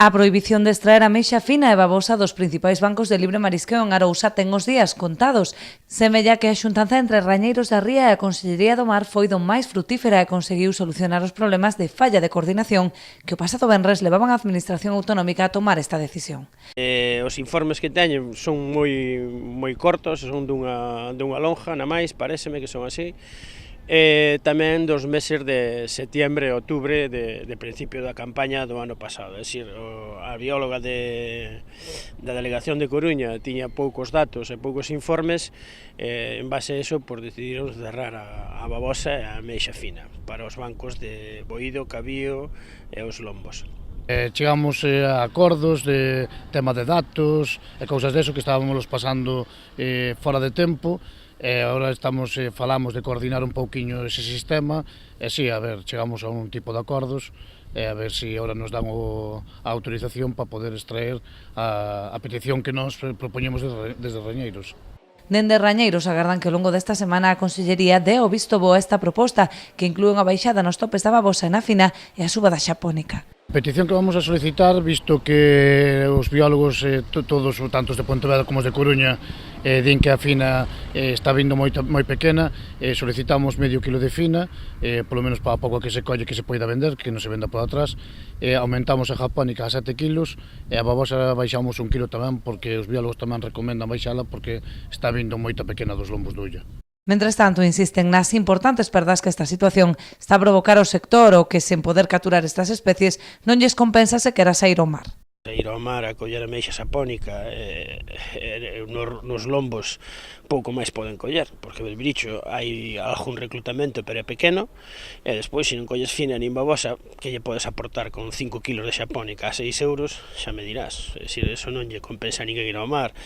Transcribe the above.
A prohibición de extraer a ameixa fina e babosa dos principais bancos de libre marisqueo en Arousa ten os días contados. Semella que a xuntanza entre Rañeiros da Ría e a Consellería do Mar foi do máis frutífera e conseguiu solucionar os problemas de falla de coordinación que o pasado venres levaban a Administración Autonómica a tomar esta decisión. Os informes que teñen son moi cortos, son dunha lonja, na máis, paréceme que son así. Tamén dos meses de setiembre e outubro de principio da campaña do ano pasado. É dicir, a bióloga da Delegación de Coruña tiña poucos datos e poucos informes, en base a eso decidiron cerrar a babosa e a ameixa fina para os bancos de boído, cabío e os lombos. Chegamos a acordos de tema de datos e cousas deso que estábamos pasando fora de tempo. Agora falamos de coordinar un pouquiño ese sistema e si, a ver, chegamos a un tipo de acordos e a ver si agora nos dan a autorización para poder extraer a petición que nos propoñemos desde Rañeiros. Dende Rañeiros agardan que ao longo desta semana a Consellería dé o visto bo a esta proposta que inclúe unha baixada nos topes da babosa e na fina e a suba da xapónica. Petición que vamos a solicitar, visto que os biólogos, todos, tanto de Pontevedra como de Coruña, din que a fina está vindo moi pequena, solicitamos medio kilo de fina, polo menos para a pouco que se colle que se poida vender, que non se venda por atrás, aumentamos a japónica a 7 kilos, e a babosa baixamos 1 kilo tamén, porque os biólogos tamén recomendan baixala porque está vindo moita pequena dos lombos do Ulla. Mentres tanto, insisten nas importantes perdas que esta situación está a provocar ao sector ou que, sen poder capturar estas especies, non lles compensa se quera sair ao mar. Ir ao mar a coller ameixa sapónica nos lombos pouco máis poden coller, porque o bricho hai algún reclutamento pero é pequeno, e despois se non colles fina nin babosa, que lle podes aportar con 5 kilos de xapónica a 6 euros, xa me dirás, é dicir, eso non lle compensa a ninguén ir ao mar.